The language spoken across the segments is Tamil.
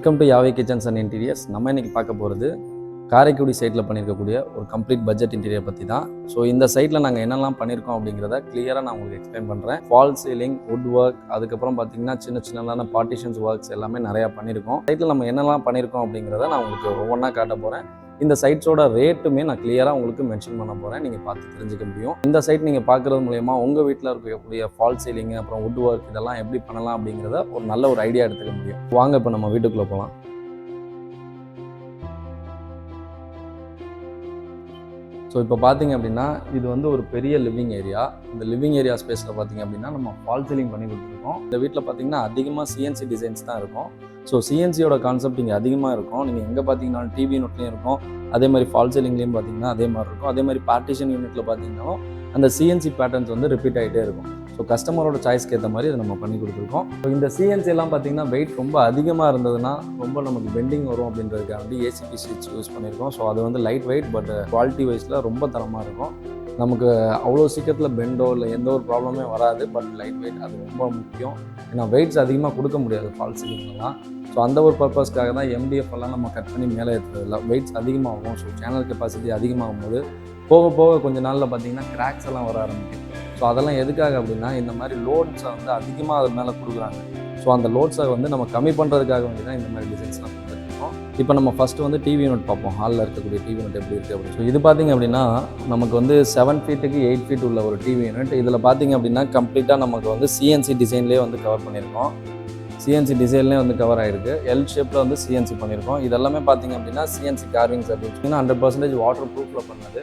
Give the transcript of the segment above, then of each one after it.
Welcome to Yahweh kitchens and interiors. நம்ம இன்னைக்கு பார்க்க போகிறது காரைக்குடி சைட்டில் பண்ணியிருக்கக்கூடிய ஒரு கம்ப்ளீட் பட்ஜெட் இன்டீரியர் பற்றி தான். ஸோ இந்த சைட்டில் நாங்கள் என்னெல்லாம் பண்ணியிருக்கோம் அப்படிங்கிறத கிளியராக நான் உங்களுக்கு எக்ஸ்பிளைன் பண்ணுறேன். ஃபால் சீலிங், வுட் ஒர்க், அதுக்கப்புறம் பார்த்தீங்கன்னா சின்ன பார்ட்டிஷன்ஸ் ஒர்க்ஸ் எல்லாமே நிறையா பண்ணியிருக்கோம். சைட்டில் நம்ம என்னெல்லாம் பண்ணியிருக்கோம் அப்படிங்கிறத நான் உங்களுக்கு ஒவ்வொன்றா காட்ட போகிறேன். இந்த சைட்ஸோட ரேட்டுமே நான் கிளியராக உங்களுக்கு மென்ஷன் பண்ண போகிறேன், நீங்கள் பார்த்து தெரிஞ்சுக்க முடியும். இந்த சைட் நீங்கள் பார்க்குறது மூலயமா உங்கள் வீட்டில் இருக்கக்கூடிய ஃபால் சீலிங் அப்புறம் வுட் ஒர்க் இதெல்லாம் எப்படி பண்ணலாம் அப்படிங்கிறத ஒரு நல்ல ஒரு ஐடியா எடுத்துக்க முடியும். வாங்க இப்போ நம்ம வீட்டுக்குள்ளே போகலாம். ஸோ இப்போ பார்த்தீங்க அப்படின்னா இது வந்து ஒரு பெரிய லிவிங் ஏரியா. இந்த லிவிங் ஏரியா ஸ்பேஸில் பார்த்தீங்க அப்படின்னா நம்ம ஃபால் சீலிங் பண்ணி கொடுத்துருக்கோம். இந்த வீட்டில் பார்த்தீங்கன்னா அதிகமாக சிஎன்சி டிசைன்ஸ் தான் இருக்கும். ஸோ சிஎன்சியோட கான்செப்ட் இங்கே அதிகமாக இருக்கும். நீங்கள் எங்கே பார்த்தீங்கன்னாலும் டிவி யூனிட்லேயும் இருக்கும், அதே மாதிரி ஃபால் சீலிங்லேயும் பார்த்தீங்கன்னா அதே மாதிரி இருக்கும். அதே மாதிரி பார்ட்டிஷன் யூனிட்டில் பார்த்தீங்கன்னாலும் அந்த சிஎன்சி பேட்டர்ன்ஸ் வந்து ரிப்பீட் ஆகிட்டே இருக்கும். ஸோ கஸ்டமரோட சாய்ஸ்க்கு ஏற்ற மாதிரி அதை நம்ம பண்ணி கொடுத்துருக்கோம். ஸோ இந்த சிஎன்சி எல்லாம் பார்த்தீங்கன்னா வெயிட் ரொம்ப அதிகமாக இருந்ததுன்னா ரொம்ப நமக்கு பெண்டிங் வரும் அப்படின்றதுக்காக வந்து ஏசிபி ஸ்விட்ச் யூஸ் பண்ணியிருக்கோம். ஸோ அது வந்து லைட் வெயிட் பட் குவாலிட்டி வைஸில் ரொம்ப தரமாக இருக்கும். நமக்கு அவ்வளோ சீக்கிரத்தில் பெண்டோ இல்லை எந்த ஒரு ப்ராப்ளமே வராது. பட் லைட் வெயிட் அது ரொம்ப முக்கியம். ஏன்னா வெயிட்ஸ் அதிகமாக கொடுக்க முடியாது ஃபால் சீலிங்லாம். ஸோ அந்த ஒரு பர்பஸ்க்காக தான் எம்டிஎஃப் எல்லாம் நம்ம கட் பண்ணி மேலே ஏற்றுறதில்ல. வெயிட்ஸ் அதிகமாகும். ஸோ சேனல் கெப்பாசிட்டி அதிகமாகும் போது போக போக கொஞ்சம் நாளில் பார்த்தீங்கன்னா கிராக்ஸ் எல்லாம் வர ஆரம்பிக்கும். ஸோ அதெல்லாம் எதுக்காக அப்படின்னா இந்த மாதிரி லோட்ஸை வந்து அதிகமாக அது மேலே கொடுக்குறாங்க. ஸோ அந்த லோட்ஸை வந்து நம்ம கம்மி பண்ணுறதுக்காக வேண்டி தான் இந்த மாதிரி டிசைன்ஸ்லாம் கொடுத்துருக்கோம். இப்போ நம்ம ஃபஸ்ட்டு வந்து டிவி யூனிட் பார்ப்போம். ஹாலில் இருக்கக்கூடிய டிவி யூனிட் எப்படி இருக்குது அப்படின்னு. ஸோ இது பார்த்திங்க அப்படின்னா நமக்கு வந்து 7 ஃபீட்டுக்கு 8 ஃபீட் உள்ள ஒரு டிவி யூனிட். இதில் பார்த்திங்க அப்படின்னா கம்ப்ளீட்டாக நமக்கு வந்து சிஎன்சி டிசைன்லேயே வந்து கவர் பண்ணியிருக்கோம். சிஎன்சி டிசைன்லேயே வந்து கவர் ஆகிருக்கு. எல் ஷேப்பில் வந்து சிஎன்சி பண்ணியிருக்கோம். இதெல்லாமே பார்த்திங்க அப்படின்னா சிஎன்சி கார்விங்ஸ் அப்படின்னு சொன்னால் 100% வாட்டர் ப்ரூஃபில் பண்ணது.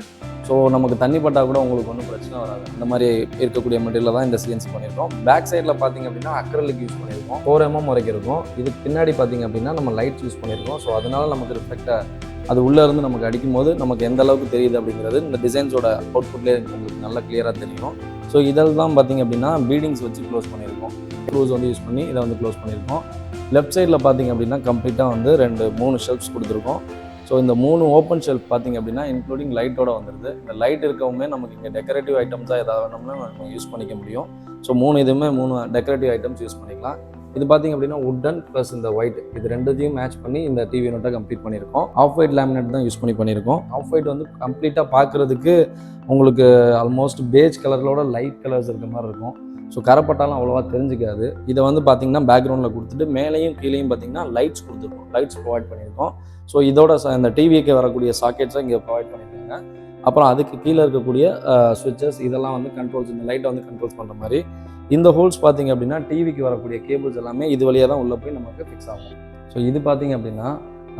ஸோ நமக்கு தண்ணி பட்டால் கூட உங்களுக்கு ஒன்றும் பிரச்சனை வராது. அந்த மாதிரி இருக்கக்கூடிய மெட்டீரியல் தான் இந்த சிஎன்சி பண்ணியிருக்கோம். பேக் சைடில் பார்த்திங்க அப்படின்னா அக்ரலிக் யூஸ் பண்ணியிருக்கோம். 4 mm வரைக்கும் இருக்கும். இதுக்கு பின்னாடி பார்த்திங்க அப்படின்னா நம்ம லைட்ஸ் யூஸ் பண்ணியிருக்கோம். ஸோ அதனால் நமக்கு ரிஃப்ளெக்டாக அது உள்ளேருந்து நமக்கு அடிக்கும் போது நமக்கு எந்த அளவுக்கு தெரியுது அப்படிங்கிறது இந்த டிசைன்ஸோட அவுட்புட்லேயே உங்களுக்கு நல்லா கிளியராக தெரியும். ஸோ இதில் தான் பார்த்திங்க அப்படின்னா பீடிங்ஸ் வச்சு க்ளோஸ் பண்ணியிருக்கோம். க்ளோஸ் வந்து யூஸ் பண்ணி இதை வந்து க்ளோஸ் பண்ணியிருக்கோம். லெஃப்ட் சைடில் பார்த்திங்க அப்படின்னா கம்ப்ளீட்டாக வந்து 2-3 ஷெல்ஃப்ஸ் கொடுத்துருக்கோம். ஸோ இந்த 3 ஓப்பன் ஷெல்ஃப் பார்த்திங்க அப்படின்னா இன்க்ளூடிங் லைட்டோட வந்துடுது. இந்த லைட் இருக்கவுமே நமக்கு இங்கே டெக்கரேட்டிவ் ஐட்டம்ஸாக எதாவது வேணும்னா நம்ம யூஸ் பண்ணிக்க முடியும். ஸோ 3 டெக்கரேட்டிவ் ஐட்டம்ஸ் யூஸ் பண்ணிக்கலாம். இது பார்த்திங்க அப்படின்னா வுட்டன் ப்ளஸ் இந்த ஒயிட் இது ரெண்டுத்தையும் மேட்ச் பண்ணி இந்த டிவி யூனிட்டை கம்ப்ளீட் பண்ணியிருக்கோம். ஆஃப் ஒயிட் லேமினேட் தான் யூஸ் பண்ணியிருக்கோம். ஆஃப் ஒயிட் வந்து கம்ப்ளீட்டாக பார்க்குறதுக்கு உங்களுக்கு ஆல்மோஸ்ட் பேஜ் கலரோட லைட் கலர்ஸ் இருக்க மாதிரி இருக்கும். ஸோ கரைப்பட்டாலும் அவ்வளோவா தெரிஞ்சிக்காது. இதை வந்து பார்த்திங்கன்னா பேக்ரவுண்டில் கொடுத்துட்டு மேலேயும் கீழேயும் பார்த்திங்கன்னா லைட்ஸ் கொடுத்துருக்கோம். லைட்ஸ் ப்ரொவைட் பண்ணியிருக்கோம். ஸோ இதோட இந்த டிவிக்கு வரக்கூடிய சாக்கெட்ஸை இங்கே ப்ரொவைட் பண்ணியிருக்காங்க. அப்புறம் அதுக்கு கீழே இருக்கக்கூடிய ஸ்விட்சஸ் இதெல்லாம் வந்து கண்ட்ரோல்ஸ், இந்த லைட்டை வந்து கண்ட்ரோல்ஸ் பண்ணுற மாதிரி. இந்த ஹோல்ஸ் பார்த்திங்க அப்படின்னா டிவிக்கு வரக்கூடிய கேபிள்ஸ் எல்லாமே இது வழியாக தான் உள்ளே போய் நமக்கு ஃபிக்ஸ் ஆகும். ஸோ இது பார்த்திங்க அப்படின்னா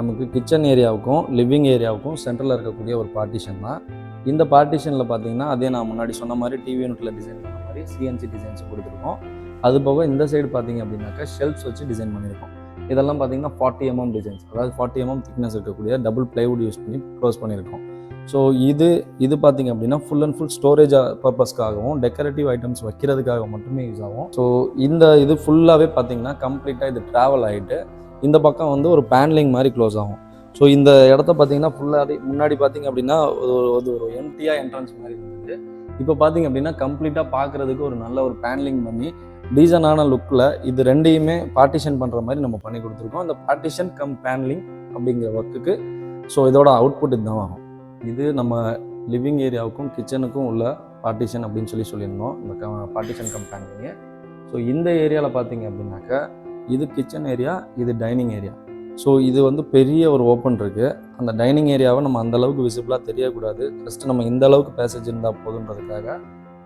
நமக்கு கிச்சன் ஏரியாவுக்கும் லிவிங் ஏரியாவுக்கும் சென்டரில் இருக்கக்கூடிய ஒரு பார்ட்டிஷன் தான். இந்த பார்ட்டிஷனில் பார்த்திங்கன்னா அதே நான் முன்னாடி சொன்ன மாதிரி டிவி யூனிட்டில் டிசைன் பண்ண மாதிரி சிஎன்சி டிசைன்ஸ் கொடுத்துருக்கோம். அது போக இந்த சைடு பார்த்திங்க அப்படின்னாக்கா ஷெல்ஃப்ஸ் வச்சு டிசைன் பண்ணியிருக்கோம். இதெல்லாம் பார்த்திங்கன்னா 40 mm டிசைன்ஸ், அதாவது 40 mm திக்னஸ் இருக்கக்கூடிய டபுள் பிளைவுட் யூஸ் பண்ணி க்ளோஸ் பண்ணியிருக்கோம். ஸோ இது பார்த்திங்க அப்படின்னா ஃபுல் அண்ட் ஃபுல் ஸ்டோரேஜ் பர்பஸ்க்காகவும் டெக்கரேட்டிவ் ஐட்டம்ஸ் வைக்கிறதுக்காக மட்டுமே யூஸ் ஆகும். ஸோ இது ஃபுல்லாகவே பார்த்திங்கன்னா கம்ப்ளீட்டாக இது ட்ராவல் ஆகிட்டு இந்த பக்கம் வந்து ஒரு பேனலிங் மாதிரி க்ளோஸ் ஆகும். ஸோ இந்த இடத்த பார்த்திங்கன்னா ஃபுல்லாக முன்னாடி பார்த்திங்க அப்படின்னா ஒரு எம்டியாக என்ட்ரன்ஸ் மாதிரி இருந்தது. இப்போ பார்த்திங்க அப்படின்னா கம்ப்ளீட்டாக பார்க்குறதுக்கு ஒரு நல்ல ஒரு பேனலிங் பண்ணி டீசனான லுக்கில் இது ரெண்டையுமே பார்ட்டிஷன் பண்ணுற மாதிரி நம்ம பண்ணி கொடுத்துருக்கோம். இந்த பார்ட்டிஷன் கம் பேனலிங் அப்படிங்கிற ஒர்க்குக்கு ஸோ இதோட அவுட்புட் இதுதான் ஆகும். இது நம்ம லிவிங் ஏரியாவுக்கும் கிச்சனுக்கும் உள்ள பார்ட்டிஷன் அப்படின்னு சொல்லியிருந்தோம். இந்த பார்ட்டிஷன் கம் பேனலிங்கு. ஸோ இந்த ஏரியாவில் பார்த்திங்க அப்படின்னாக்கா இது கிச்சன் ஏரியா, இது டைனிங் ஏரியா. ஸோ இது வந்து பெரிய ஒரு ஓப்பன் இருக்குது. அந்த டைனிங் ஏரியாவை நம்ம அந்தளவுக்கு விசிபிளாக தெரியக்கூடாது. ஜஸ்ட்டு நம்ம இந்த அளவுக்கு பேசேஜ் இருந்தால் போதுன்றதுக்காக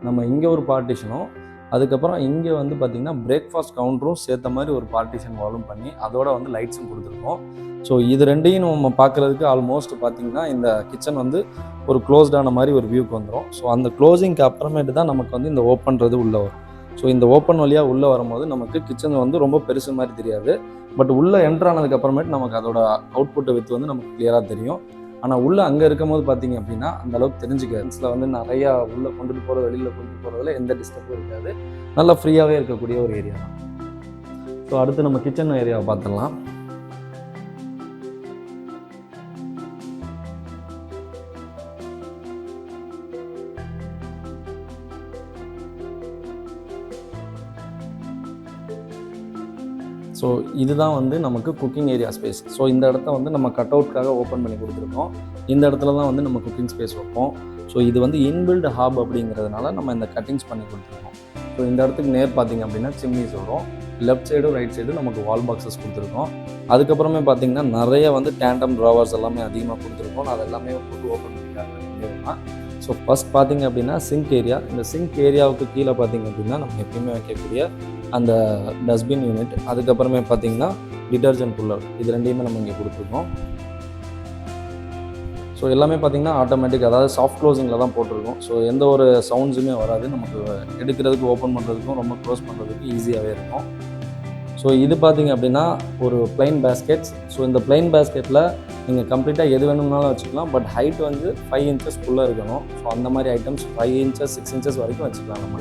நம்ம இங்கே ஒரு பார்ட்டிஷனும் அதுக்கப்புறம் இங்கே வந்து பார்த்திங்கன்னா பிரேக்ஃபாஸ்ட் கவுண்டரும் சேர்த்த மாதிரி ஒரு பார்ட்டிஷன் வாலும் பண்ணி அதோட வந்து லைட்ஸும் கொடுத்துருக்கோம். ஸோ இது ரெண்டையும் நம்ம பார்க்குறதுக்கு ஆல்மோஸ்ட் பார்த்திங்கன்னா இந்த கிச்சன் வந்து ஒரு க்ளோஸ்டான மாதிரி ஒரு வியூக்கு வந்துடும். ஸோ அந்த க்ளோசிங்க்கு அப்புறமேட்டு தான் நமக்கு வந்து இந்த ஓப்பன்றது உள்ளே வரும். ஸோ இந்த ஓப்பன் வழியாக உள்ளே வரும்போது நமக்கு கிச்சன் வந்து ரொம்ப பெருசு மாதிரி தெரியாது. பட் உள்ளே என்ட்ரு ஆனதுக்கு அப்புறமேட்டு நமக்கு அதோட அவுட்புட்டை வித்து வந்து நமக்கு கிளியராக தெரியும். ஆனால் உள்ளே அங்கே இருக்கும் போது பார்த்திங்க அப்படின்னா அந்தளவுக்கு தெரிஞ்சுக்க இதில் வந்து நிறையா உள்ளே கொண்டுட்டு போகிறது வெளியில் கொண்டுட்டு போகிறதுல எந்த டிஸ்டர்பும் இருக்காது. நல்லா ஃப்ரீயாகவே இருக்கக்கூடிய ஒரு ஏரியா தான். ஸோ அடுத்து நம்ம கிச்சன் ஏரியாவை பார்த்துடலாம். ஸோ இதுதான் வந்து நமக்கு குக்கிங் ஏரியா ஸ்பேஸ். ஸோ இந்த இடத்த வந்து நம்ம கட் அவுட்காக ஓப்பன் பண்ணி கொடுத்துருக்கோம். இந்த இடத்துல தான் வந்து நம்ம குக்கிங் ஸ்பேஸ் வைப்போம். ஸோ இது வந்து இன்பில்ட் ஹாப் அப்படிங்கிறதுனால நம்ம இந்த கட்டிங்ஸ் பண்ணி கொடுத்துருக்கோம். ஸோ இந்த இடத்துக்கு நேர் பார்த்திங்க அப்படின்னா சிம்னிஸ் வரும். லெஃப்ட் சைடும் ரைட் சைடும் நமக்கு வால் பாக்ஸஸ் கொடுத்துருக்கோம். அதுக்கப்புறமே பார்த்திங்கன்னா நிறைய வந்து டேண்டம் ட்ராவர்ஸ் எல்லாமே அதிகமாக கொடுத்துருக்கோம். அது எல்லாமே போட்டு ஓப்பன் பண்ணிக்காங்க. ஸோ ஃபஸ்ட் பார்த்திங்க அப்படின்னா சிங்க் ஏரியா. இந்த சிங்க் ஏரியாவுக்கு கீழே பார்த்திங்க அப்படின்னா நம்ம எப்பயுமே வைக்கக்கூடிய அந்த டஸ்ட்பின் யூனிட், அதுக்கப்புறமே பார்த்திங்கன்னா டிட்டர்ஜென்ட் புல்லர், இது ரெண்டையுமே நம்ம இங்கே கொடுத்துருக்கோம். ஸோ எல்லாமே பார்த்திங்கன்னா ஆட்டோமேட்டிக், அதாவது சாஃப்ட் க்ளோசிங்கில் தான் போட்டிருக்கோம். ஸோ எந்த ஒரு சவுண்ட்ஸுமே வராது. நமக்கு எடுக்கிறதுக்கு ஓப்பன் பண்ணுறதுக்கும் ரொம்ப க்ளோஸ் பண்ணுறதுக்கு ஈஸியாகவே இருக்கும். ஸோ இது பார்த்திங்க அப்படின்னா ஒரு பிளைன் பேஸ்கெட்ஸ். ஸோ இந்த பிளைன் பேஸ்கெட்டில் நீங்கள் கம்ப்ளீட்டாக எது வேணும்னாலும் வச்சுக்கலாம். பட் ஹைட் வந்து 5 இன்ச்சஸ்க்குள்ளே இருக்கணும். ஸோ அந்த மாதிரி ஐட்டம்ஸ் 5 இன்ச்சஸ் 6 இன்ச்சஸ் வரைக்கும் வச்சுக்கலாம் நம்ம.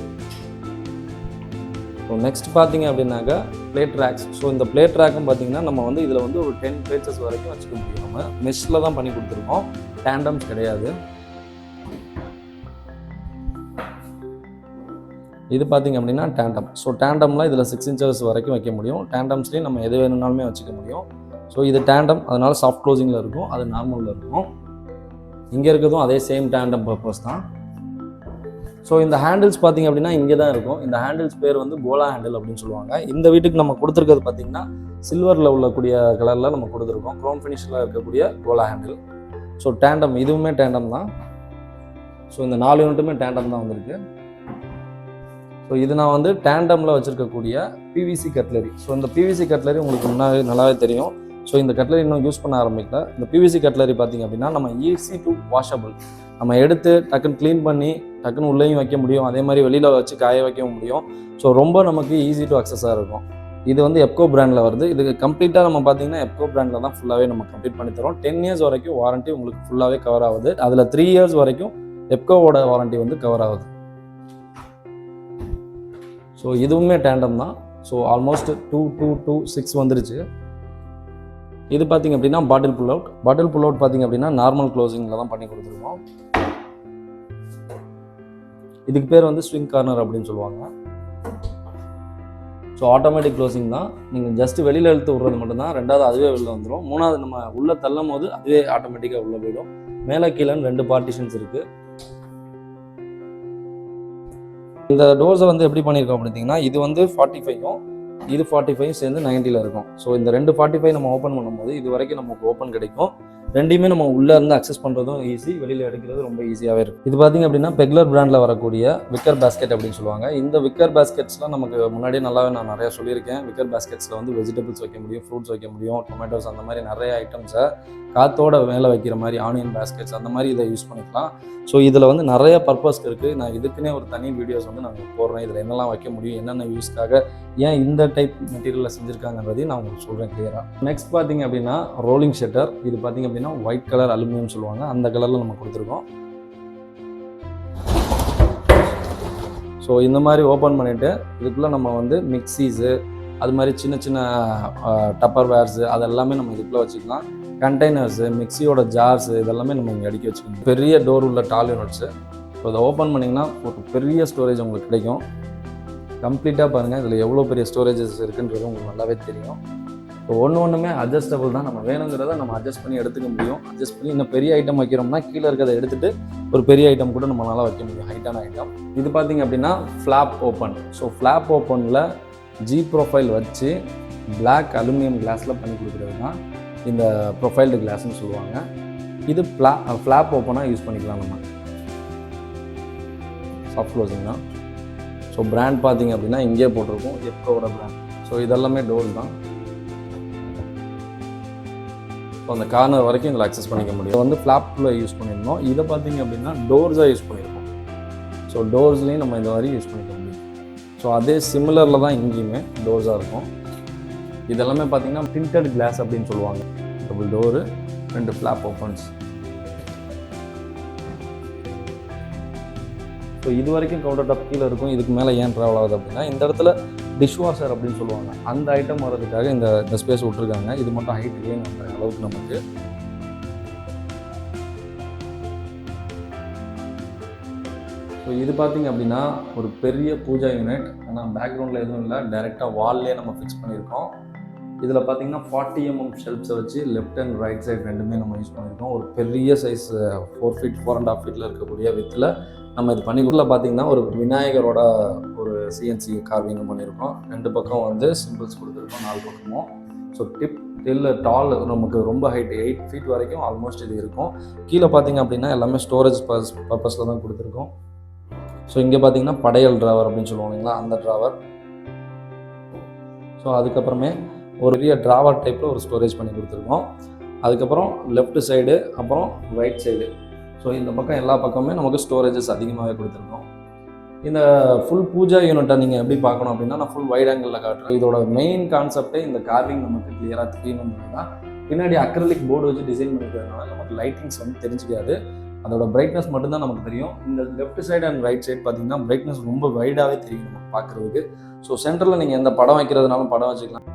ஸோ நெக்ஸ்ட் பார்த்திங்க அப்படின்னாக்கா பிளேட் ரேக்ஸ். ஸோ இந்த பிளேட் ரேக்கும் பார்த்திங்கன்னா நம்ம வந்து இதில் வந்து ஒரு 10 பிளேட்ஸஸ் வரைக்கும் வச்சுக்க முடியும். நம்ம மெஷ்ஷில் தான் பண்ணி கொடுத்துருக்கோம், டேண்டம்ஸ் கிடையாது. இது பார்த்திங்க அப்படின்னா டேண்டம். ஸோ டேண்டம்லாம் இதில் 6 இன்ச்சஸ் வரைக்கும் வைக்க முடியும். டேண்டம்ஸ்லேயும் நம்ம எது வேணும்னாலுமே வச்சுக்க முடியும். ஸோ இது டேண்டம், அதனால் சாஃப்ட் க்ளோசிங்கில் இருக்கும், அது நார்மலில் இருக்கும். இங்கே இருக்கிறதும் அதே சேம் டேண்டம் பர்பஸ் தான். ஸோ இந்த ஹேண்டில்ஸ் பார்த்திங்க அப்படின்னா இங்கே தான் இருக்கும். இந்த ஹேண்டில்ஸ் பேர் வந்து கோலா ஹேண்டில் அப்படின்னு சொல்லுவாங்க. இந்த வீட்டுக்கு நம்ம கொடுத்துருக்கிறது பார்த்திங்கன்னா சில்வரில் உள்ளக்கூடிய கலரில் நம்ம கொடுத்துருக்கோம். க்ரோம் ஃபினிஷில் இருக்கக்கூடிய கோலா ஹேண்டில். ஸோ டேண்டம், இதுவுமே டேண்டம் தான். ஸோ இந்த 4 யூனிட்டுமே டேண்டம் தான் வந்திருக்கு. ஸோ இது நான் வந்து டேண்டமில் வச்சுருக்கக்கூடிய பிவிசி கட்லரி. ஸோ இந்த பிவிசி கட்லரி உங்களுக்கு முன்னாடி நல்லாவே தெரியும். ஸோ இந்த கட்லரி இன்னும் யூஸ் பண்ண ஆரம்பிக்கல. இந்த பிவிசி கட்லரி பார்த்திங்க அப்படின்னா நம்ம ஈஸி டு வாஷபிள். நம்ம எடுத்து டக்குன்னு க்ளீன் பண்ணி டக்குன்னு உள்ளேயும் வைக்க முடியும், அதே மாதிரி வெளியில் வச்சு காய வைக்கவும் முடியும். ஸோ ரொம்ப நமக்கு ஈஸி டு அக்சஸாக இருக்கும். இது வந்து எப்கோ பிராண்டில் வருது. இதுக்கு கம்ப்ளீட்டாக நம்ம பார்த்திங்கன்னா எப்கோ பிராண்டில் தான் ஃபுல்லாகவே நம்ம கம்ப்ளீட் பண்ணி தரோம். 10 இயர்ஸ் வரைக்கும் வாரண்ட்டி உங்களுக்கு ஃபுல்லாகவே கவர் ஆகுது. அதில் 3 இயர்ஸ் வரைக்கும் எப்கோவோட வாரண்ட்டி வந்து கவர் ஆகுது. ஸோ இதுவுமே டேண்டம் தான். ஸோ ஆல்மோஸ்ட் 2 to 2 6 வந்துருச்சு. இது பார்த்திங்க அப்படின்னா பாட்டில் புல் அவுட். பாட்டில் புல் அவுட் பார்த்திங்க அப்படின்னா நார்மல் க்ளோசிங்கில் தான் பண்ணி கொடுத்துருக்கோம். இதுக்கு பேர் வந்து ஸ்விங் கார்னர் அப்படின்னு சொல்லுவாங்க. ஸோ ஆட்டோமேட்டிக் க்ளோசிங் தான். நீங்கள் ஜஸ்ட்டு வெளியில் இழுத்து விட்றது மட்டும்தான். ரெண்டாவது அதுவே வெளில வந்துடும். மூணாவது நம்ம உள்ளே தள்ளும் போது அதுவே ஆட்டோமேட்டிக்காக உள்ளே போயிடும். மேலே கீழேன்னு 2 பார்ட்டிஷன்ஸ் இருக்குது. இந்த டோர்ஸை வந்து எப்படி பண்ணியிருக்கோம் அப்படின்னா, இது வந்து 45ம் இது 45 சேர்ந்து 90ல் இருக்கும். ஸோ இந்த 2 45 நம்ம ஓப்பன் பண்ணும்போது இது வரைக்கும் நமக்கு ஓப்பன் கிடைக்கும். ரெண்டையுமே நம்ம உள்ளே இருந்து அக்சஸ் பண்ணுறதும் ஈஸி, வெளியில் எடுக்கிறது ரொம்ப ஈஸியாகவே இருக்கும். இது பார்த்திங்க அப்படின்னா பெக்லர் பிராண்டில் வரக்கூடிய விக்கர் பேஸ்கெட் அப்படின்னு சொல்லுவாங்க. இந்த விக்கர் பேஸ்கெட்ஸ்லாம் நமக்கு முன்னாடியே நல்லாவே நான் நிறையா சொல்லியிருக்கேன். விக்கர் பேஸ்கெட்ஸில் வந்து வெஜிடபிள்ஸ் வைக்க முடியும், ஃப்ரூட்ஸ் வைக்க முடியும், டொமேட்டோஸ், அந்த மாதிரி நிறைய ஐட்டம்ஸை காற்றோட மேலே வைக்கிற மாதிரி ஆனியன் பேஸ்கெட்ஸ் அந்த மாதிரி இதை யூஸ் பண்ணிக்கலாம். ஸோ இதில் வந்து நிறைய பர்பஸ் இருக்குது. நான் இதுக்குன்னே ஒரு தனி வீடியோஸ் வந்து நாங்கள் போடுறேன். இதில் என்னெல்லாம் வைக்க முடியும், என்னென்ன யூஸ்க்காக, ஏன் இந்த டைப் மெட்டீரியலில் செஞ்சுருக்காங்கன்றதையும் நான் உங்களுக்கு சொல்கிறேன் கிளியராக. நெக்ஸ்ட் பார்த்திங்க அப்படின்னா ரோலிங் ஷட்டர். இது பார்த்திங்க அப்படின்னா ஒயிட் கலர் அலுமினியம் சொல்லுவாங்க, அந்த கலரில் நம்ம கொடுத்துருக்கோம். ஸோ இந்த மாதிரி ஓப்பன் பண்ணிவிட்டு இதுக்குள்ளே நம்ம வந்து மிக்சிஸு, அது மாதிரி சின்ன சின்ன டப்பர் வேர்ஸு அதெல்லாமே நம்ம இதுக்குள்ளே வச்சுக்கலாம். கண்டெய்னர்ஸு, மிக்சியோட ஜார்ஸு இதெல்லாமே நம்ம இங்கே அடுக்கி வச்சுக்கணும். பெரிய டோர் உள்ள டால் யூனிட்ஸு. ஸோ இதை ஓப்பன் பண்ணிங்கன்னா ஒரு பெரிய ஸ்டோரேஜ் உங்களுக்கு கிடைக்கும். கம்ப்ளீட்டாக பாருங்கள் இதில் எவ்வளோ பெரிய ஸ்டோரேஜஸ் இருக்குன்றது உங்களுக்கு நல்லாவே தெரியும். ஸோ ஒன்றுமே அட்ஜஸ்டபிள் தான். நம்ம வேணுங்கிறத நம்ம அட்ஜஸ்ட் பண்ணி எடுத்துக்க முடியும். அட்ஜஸ்ட் பண்ணி இன்னும் பெரிய ஐட்டம் வைக்கிறோம்னா கீழே இருக்கிறத எடுத்துகிட்டு ஒரு பெரிய ஐட்டம் கூட நம்மளால் வைக்க முடியும், ஹைட்டான ஐட்டம். இது பார்த்திங்க அப்படின்னா ஃப்ளாப் ஓப்பன். ஸோ ஃப்ளாப் ஓப்பனில் ஜி ப்ரொஃபைல் வச்சு பிளாக் அலுமினியம் கிளாஸில் பண்ணி கொடுக்குறது தான் இந்த ப்ரொஃபைல்டு கிளாஸ்ன்னு சொல்லுவாங்க. இது ஃப்ளாப் ஓப்பனாக யூஸ் பண்ணிக்கலாம் நம்ம. சாஃப்ட் க்ளோசிங் தான். ஸோ பிராண்ட் பார்த்திங்க அப்படின்னா இங்கே போட்டிருக்கோம், எப்கோவோட பிராண்ட். ஸோ இதெல்லாமே டோர் தான். ஸோ அந்த கார்னர் வரைக்கும் இதில் அக்சஸ் பண்ணிக்க முடியும். இதை வந்து ஃப்ளாப்பில் யூஸ் பண்ணியிருந்தோம். இதை பார்த்திங்க அப்படின்னா டோர்ஸாக யூஸ் பண்ணியிருக்கோம். ஸோ டோர்ஸ்லேயும் நம்ம இந்த மாதிரி யூஸ் பண்ணிக்க முடியும். ஸோ அதே சிமிலரில் தான் இங்கேயுமே டோர்ஸாக இருக்கும். இதெல்லாமே பார்த்திங்கன்னா டிண்டட் கிளாஸ் அப்படின்னு சொல்லுவாங்க. Double door, 2 flop opens. So இது வரைக்கும் கவுண்டர் டாப் கீழே இருக்கும். இதுக்கு மேலே ஏன் ட்ராவல் ஆகுது அப்படின்னா இந்த இடத்துல டிஷ்வாஷர் அப்படின்னு சொல்லுவாங்க, அந்த ஐட்டம் வர்றதுக்காக இந்த ஸ்பேஸ் விட்டுருக்காங்க. இது மட்டும் ஹைட் வேணுங்கிற அளவுக்கு நமக்கு. ஸோ இது பார்த்திங்க அப்படின்னா ஒரு பெரிய பூஜா யூனிட். ஆனால் பேக்ரவுண்டில் எதுவும் இல்லை, டைரெக்டாக வால்லே நம்ம ஃபிக்ஸ் பண்ணியிருக்கோம். இதில் பார்த்தீங்கன்னா 40 mm ஷெல்ஃப்ஸை வச்சு லெஃப்ட் அண்ட் ரைட் சைடு ரெண்டுமே நம்ம யூஸ் பண்ணியிருக்கோம். ஒரு பெரிய சைஸ் 4 feet 4.5 feetல இருக்கக்கூடிய வித்தில் நம்ம இது பண்ணிக்குள்ள பார்த்தீங்கன்னா ஒரு விநாயகரோட ஒரு சிஎன்சி கார்விங் பண்ணியிருக்கோம். 2 பக்கம் வந்து சிம்பிள்ஸ் கொடுத்துருக்கோம் 4 பக்கமும். ஸோ டிப் டில் டால் நமக்கு ரொம்ப ஹைட் 8 feet வரைக்கும் ஆல்மோஸ்ட் இது இருக்கும். கீழே பார்த்தீங்க அப்படின்னா எல்லாமே ஸ்டோரேஜ் பர்பஸில் தான் கொடுத்துருக்கோம். ஸோ இங்கே பார்த்தீங்கன்னா படையல் ட்ராவர் அப்படின்னு சொல்லுவோம் இல்லைங்களா, அந்த ட்ராவர். ஸோ அதுக்கப்புறமே ஒரு பெரிய ட்ராவர் டைப்பில் ஒரு ஸ்டோரேஜ் பண்ணி கொடுத்துருக்கோம். அதுக்கப்புறம் லெஃப்ட் சைடு அப்புறம் ரைட் சைடு. ஸோ இந்த பக்கம் எல்லா பக்கமே நமக்கு ஸ்டோரேஜஸ் அதிகமாகவே கொடுத்துருக்கோம். இந்த ஃபுல் பூஜா யூனிட்டை நீங்கள் எப்படி பார்க்கணும் அப்படின்னா நான் ஃபுல் வைட் ஆங்கிளில் காட்டுறேன். இதோட மெயின் கான்செப்டே இந்த கார்விங் நமக்கு கிளியராக தெரியணும்னு தான். பின்னாடி அக்ரலிக் போர்டு வச்சு டிசைன் பண்ணிக்கிறதுனால நமக்கு லைட்டிங்ஸ் வந்து தெரிஞ்சிக்காது, அதோட பிரைட்னஸ் மட்டும்தான் நமக்கு தெரியும். இந்த left side and right side பார்த்தீங்கன்னா பிரைட்னஸ் ரொம்ப வைடாகவே தெரியும் நமக்கு பார்க்குறதுக்கு. ஸோ சென்டரில் நீங்கள் எந்த படம் வைக்கிறதுனாலும் படம் வச்சுக்கலாம்.